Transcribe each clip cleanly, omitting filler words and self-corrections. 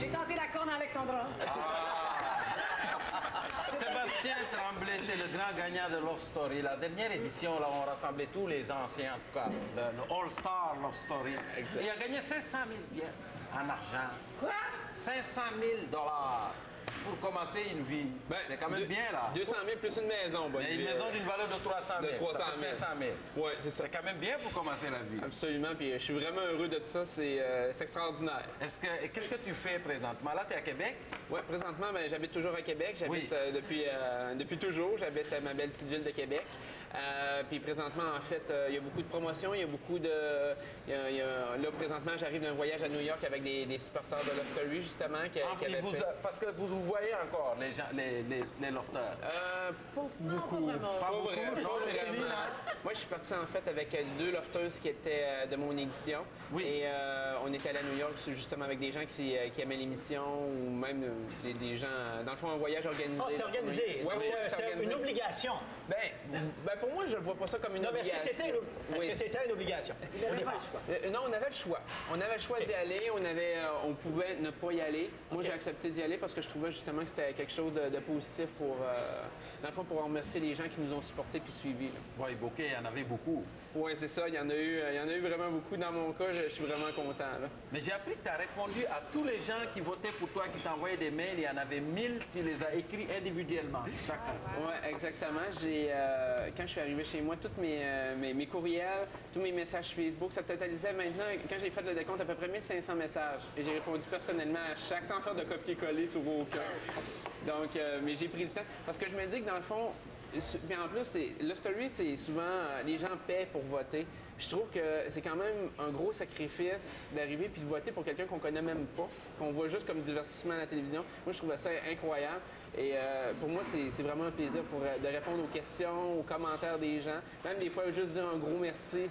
J'ai tenté la corne à Alexandra. Sébastien Tremblay, c'est le grand gagnant de Love Story. La dernière édition, là, on rassemblait tous les anciens, en tout cas, le All-Star Love Story. Exact. Et il a gagné 500 000 pièces en argent. Quoi? 500 000 pour commencer une vie. Ben, C'est quand même bien, là. 200 000 plus une maison. Mais une maison d'une valeur de 300 000. De 300 Ça fait 500 000. Oui, c'est ça. C'est quand même bien pour commencer la vie. Absolument, puis je suis vraiment heureux de tout ça, c'est extraordinaire. Qu'est-ce que tu fais présentement? Là, tu es à Québec? Oui, présentement, ben, j'habite toujours à Québec. J'habite Oui. depuis toujours. J'habite à ma belle petite ville de Québec. Puis présentement, en fait, il y a beaucoup de promotions, il y a beaucoup de... Là, présentement, j'arrive d'un voyage à New York avec des supporters de Love Story, justement, qui avaient fait... Parce que vous voyez encore, les gens, les lofters. Pas beaucoup. Pas beaucoup. vraiment. Non, Pas c'est vraiment. fini, là. Moi, je suis parti en fait avec 2 lofteuses qui étaient de mon édition. Oui. Et on était allé à New York justement avec des gens qui aimaient l'émission ou même des gens, dans le fond, un voyage organisé. Ah, c'était organisé. Oui, C'était organisé. une obligation. Ben, pour moi, je ne vois pas ça comme une Non, mais obligation. est-ce que c'était une obligation? Il n'avait pas le choix. Non, on avait le choix. On avait le choix d'y aller. On pouvait ne pas y aller. Moi, j'ai accepté d'y aller parce que je trouvais justement que c'était quelque chose de positif pour, dans le fond, pour remercier les gens qui nous ont supportés puis suivis. Oui, beaucoup, il y en avait beaucoup. Oui, c'est ça. Il y en a eu vraiment beaucoup. Dans mon cas, je suis vraiment content. Là. Mais j'ai appris que tu as répondu à tous les gens qui votaient pour toi, qui t'envoyaient des mails. Il y en avait 1000, tu les as écrits individuellement, chacun. Oui, exactement. Quand je suis arrivé chez moi, tous mes courriels, tous mes messages Facebook, ça totalisait maintenant, quand j'ai fait le décompte, à peu près 1500 messages. Et j'ai répondu personnellement à chaque, sans faire de copier-coller sur aucun. Donc, mais j'ai pris le temps. Parce que je me dis que dans le fond, puis en plus, Love Story, c'est souvent, les gens paient pour voter. Je trouve que c'est quand même un gros sacrifice d'arriver puis de voter pour quelqu'un qu'on connaît même pas, qu'on voit juste comme divertissement à la télévision. Moi, je trouvais ça incroyable. Et pour moi, c'est vraiment un plaisir de répondre aux questions, aux commentaires des gens. Même des fois, juste dire un gros merci,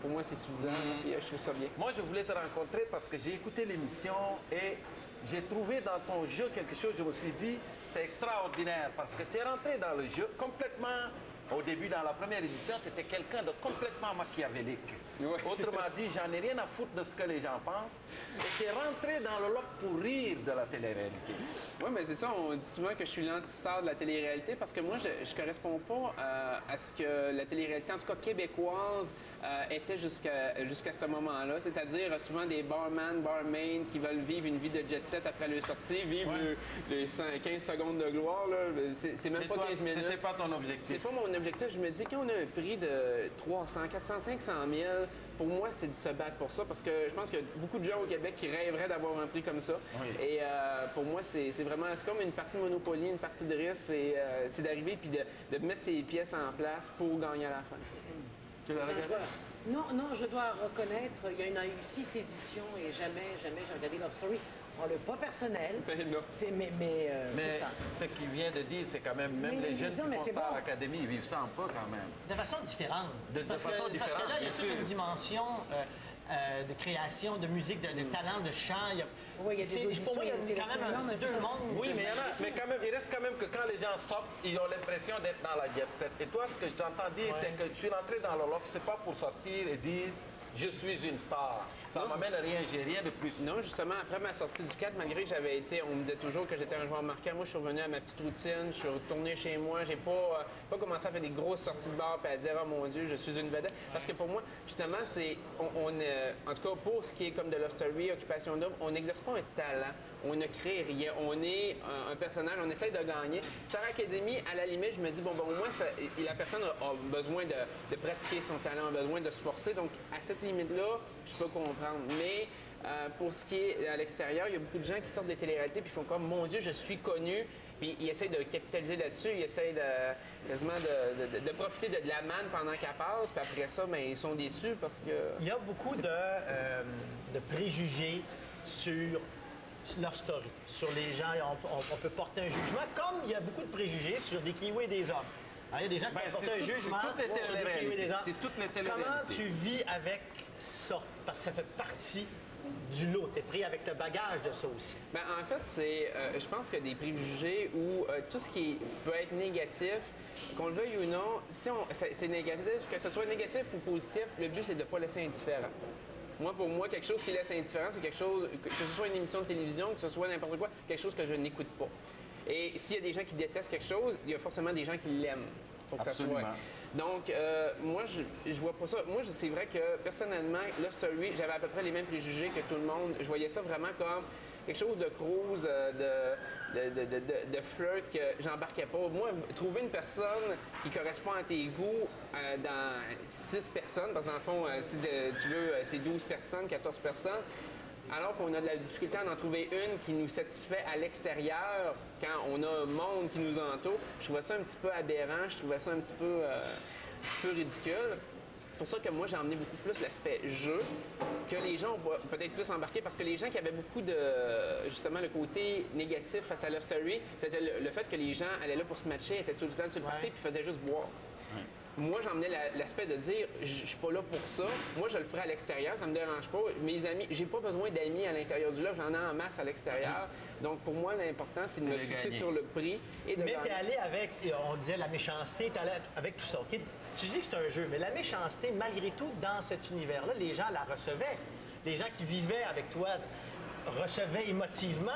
pour moi, c'est suffisant. Puis je trouve ça bien. Moi, je voulais te rencontrer parce que j'ai écouté l'émission et j'ai trouvé dans ton jeu quelque chose, je me suis dit, c'est extraordinaire parce que tu es rentré dans le jeu complètement. Au début, dans la première édition, tu étais quelqu'un de complètement machiavélique. Oui. Autrement dit, j'en ai rien à foutre de ce que les gens pensent. Et tu es rentré dans le loft pour rire de la télé-réalité. Oui, mais c'est ça, on dit souvent que je suis l'anti-star de la télé-réalité parce que moi, je ne corresponds pas à ce que la télé-réalité, en tout cas québécoise, était jusqu'à ce moment-là. C'est-à-dire souvent des barmen qui veulent vivre une vie de jet-set après leur sortie, vivre les 15 secondes de gloire. C'est même Mais pas toi, 15 minutes. c'était pas ton objectif. C'est pas mon objectif. Je me dis, quand on a un prix de 300, 400, 500 000, pour moi, c'est de se battre pour ça parce que je pense qu'il y a beaucoup de gens au Québec qui rêveraient d'avoir un prix comme ça. Oui. Et pour moi, c'est vraiment, c'est comme une partie de Monopoly, une partie de risque, c'est d'arriver puis de mettre ses pièces en place pour gagner à la fin. Tu l'as regardé? Non, je dois reconnaître, il y en a eu 6 éditions et jamais j'ai regardé Love Story. Prends-le pas personnel. Ben non. Mais Mais c'est ça. ce qu'il vient de dire, c'est quand même, Mais les ils jeunes disent, qui mais font c'est Star bon. Academy, ils vivent ça en pas quand même. De façon différente. Parce que là, il y a bien toute sûr. une dimension de création, de musique, de talent, de chant. Oui, il y a des auditions, Pour moi, il y a il y a une quand même sélection. c'est deux mondes. Oui, mais mais quand même, il reste quand même que quand les gens sortent, ils ont l'impression d'être dans la jet set. Et toi, ce que je t'entends dire, c'est que je suis rentré dans le loft, c'est pas pour sortir et dire je suis une star. Ça Non, m'amène à rien, j'ai rien de plus. Non, justement, après ma sortie du 4, malgré que j'avais été, on me disait toujours que j'étais un joueur marquant, moi je suis revenu à ma petite routine, je suis retourné chez moi, j'ai pas commencé à faire des grosses sorties de bar et à dire « Oh mon Dieu, je suis une vedette ». Parce que pour moi, justement, c'est, en tout cas pour ce qui est comme de Love Story, Occupation Double, on n'exerce pas un talent, on ne crée rien, on est un personnage, on essaye de gagner. Star Academy, à la limite, je me dis, bon, au moins, la personne a besoin de pratiquer son talent, a besoin de se forcer, donc à cette limite-là, je peux comprendre. Mais pour ce qui est à l'extérieur, il y a beaucoup de gens qui sortent des téléréalités puis font comme mon Dieu, je suis connu. Puis ils essayent de capitaliser là-dessus, ils essayent quasiment de profiter de la manne pendant qu'elle passe. Puis après ça, ben, ils sont déçus parce que. Il y a beaucoup de préjugés sur Love Story, sur les gens. On peut porter un jugement, comme il y a beaucoup de préjugés sur des kiwis et des hommes. Alors, il y a des gens qui peuvent porter un jugement c'est toutes les sur des kiwis et des téléréalités. hommes. C'est toutes les Comment téléréalités. tu vis avec ça? Parce que ça fait partie du lot. Tu es pris avec le bagage de ça aussi. Ben, en fait, je pense que des préjugés ou tout ce qui peut être négatif, qu'on le veuille ou non, si c'est négatif, que ce soit négatif ou positif, le but c'est de ne pas laisser indifférent. Moi, pour moi, quelque chose qui laisse indifférent, c'est quelque chose, que ce soit une émission de télévision, que ce soit n'importe quoi, quelque chose que je n'écoute pas. Et s'il y a des gens qui détestent quelque chose, il y a forcément des gens qui l'aiment. Pour que Absolument. ça soit. Donc, moi, je vois pas ça. Moi, c'est vrai que, personnellement, Love Story, j'avais à peu près les mêmes préjugés que tout le monde. Je voyais ça vraiment comme quelque chose de cruise, de flirt que j'embarquais pas. Moi, trouver une personne qui correspond à tes goûts dans 6 personnes, parce que dans le fond, si tu veux, c'est 12 personnes, 14 personnes, alors qu'on a de la difficulté à en trouver une qui nous satisfait à l'extérieur, quand on a un monde qui nous entoure, je trouvais ça un petit peu aberrant, je trouvais ça un petit peu ridicule. C'est pour ça que moi, j'ai emmené beaucoup plus l'aspect jeu, que les gens ont peut-être plus embarqué, parce que les gens qui avaient beaucoup de, justement, le côté négatif face à Love Story, c'était le fait que les gens allaient là pour se matcher, étaient tout le temps sur le party, puis faisaient juste boire. Moi, j'emmenais l'aspect de dire, je suis pas là pour ça. Moi, je le ferai à l'extérieur, ça me dérange pas. Mes amis, j'ai pas besoin d'amis à l'intérieur du love, j'en ai en masse à l'extérieur. Donc, pour moi, l'important, c'est de me fixer sur le prix et de Mais gagner. t'es allé avec, on disait la méchanceté, t'es allé avec tout ça, OK? Tu dis que c'est un jeu, mais la méchanceté, malgré tout, dans cet univers-là, les gens la recevaient. Les gens qui vivaient avec toi recevaient émotivement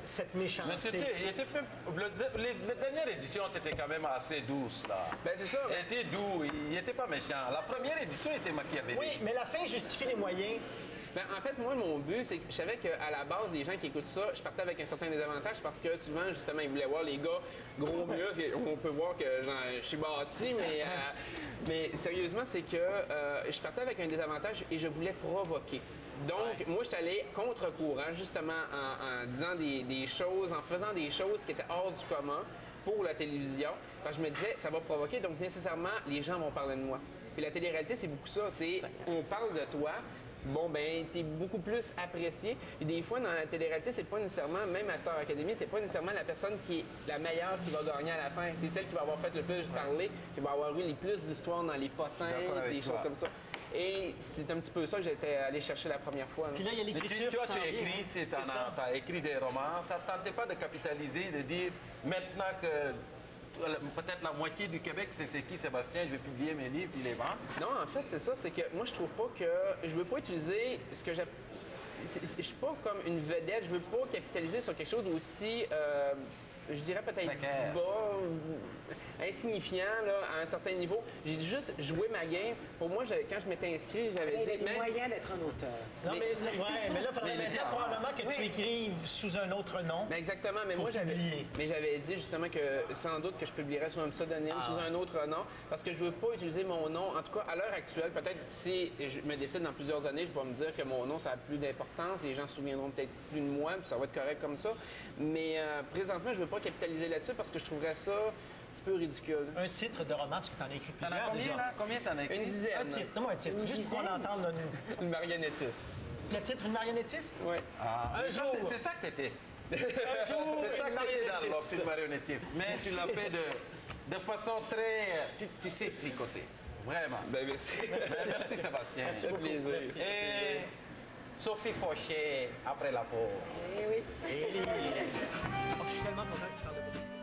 cette Mais méchanceté. la dernière édition, était quand même assez douce, là. Ben, c'est ça. Il était doux, il n'était pas méchant. La première édition était machiavélique. Oui, mais la fin justifie les moyens. Ben, en fait, moi, mon but, c'est que je savais qu'à la base, les gens qui écoutent ça, je partais avec un certain désavantage parce que souvent, justement, ils voulaient voir les gars gros muscles. On peut voir que je suis bâti, mais sérieusement, c'est que je partais avec un désavantage et je voulais provoquer. Donc, moi, je suis allé contre-courant, justement, en disant des choses, en faisant des choses qui étaient hors du commun pour la télévision. Parce que je me disais, ça va provoquer, donc nécessairement, les gens vont parler de moi. Puis la télé-réalité, c'est beaucoup ça. C'est, on parle de toi. Bon, ben, t'es beaucoup plus apprécié. Et des fois, dans la télé-réalité, c'est pas nécessairement, même à Star Academy, c'est pas nécessairement la personne qui est la meilleure qui va gagner à la fin. C'est celle qui va avoir fait le plus parler, qui va avoir eu les plus d'histoires dans les potins, des choses comme ça. Et c'est un petit peu ça que j'étais allé chercher la première fois. Puis là, il y a Mais l'écriture tu qui s'en vient. écrit, C'est ça. tu as écrit des romans. Ça ne tentait pas de capitaliser, de dire maintenant que peut-être la moitié du Québec, c'est qui, Sébastien, je vais publier mes livres, puis les vendre. Non, en fait, c'est ça. C'est que moi, je trouve pas que... Je veux pas utiliser ce que j'ai... Je suis pas comme une vedette. Je veux pas capitaliser sur quelque chose d'aussi... je dirais peut-être Précaire. bas, insignifiant là, à un certain niveau. J'ai juste joué ma game. Pour moi, quand je m'étais inscrit, j'avais Il y a dit... des moyens d'être un auteur. Non, mais là, il faudrait Mais il était maintenant avant. probablement que tu écrives sous un autre nom. Ben exactement, mais Pour moi publier. j'avais dit justement que sans doute que je publierais sous un pseudonyme, sous un autre nom, parce que je veux pas utiliser mon nom. En tout cas, à l'heure actuelle, peut-être si je me décide dans plusieurs années, je vais me dire que mon nom ça a plus d'importance, les gens se souviendront peut-être plus de moi, puis ça va être correct comme ça. Mais présentement, je veux pas capitaliser là-dessus parce que je trouverais ça un petit peu ridicule. Un titre de roman, parce que tu en as écrit T'en as plusieurs combien, déjà. là? Combien t'en as écrit? Une dizaine. Un titre, donne-moi un titre. Juste pour qu'on entende Une marionnettiste. le titre, une marionnettiste. Oui. Ah, Un mais ça, jour. c'est ça que t'étais. Un jour, C'est ça une que t'étais dans marionnettiste. une marionnettiste. Mais tu l'as fait de façon très... Tu sais tricoter. Vraiment. Ben merci. Merci, Sébastien. Ça fait plaisir. Merci. Et Sophie Fauché, après la pause. Eh oui. Et... Oh, je suis tellement content que tu parles de moi.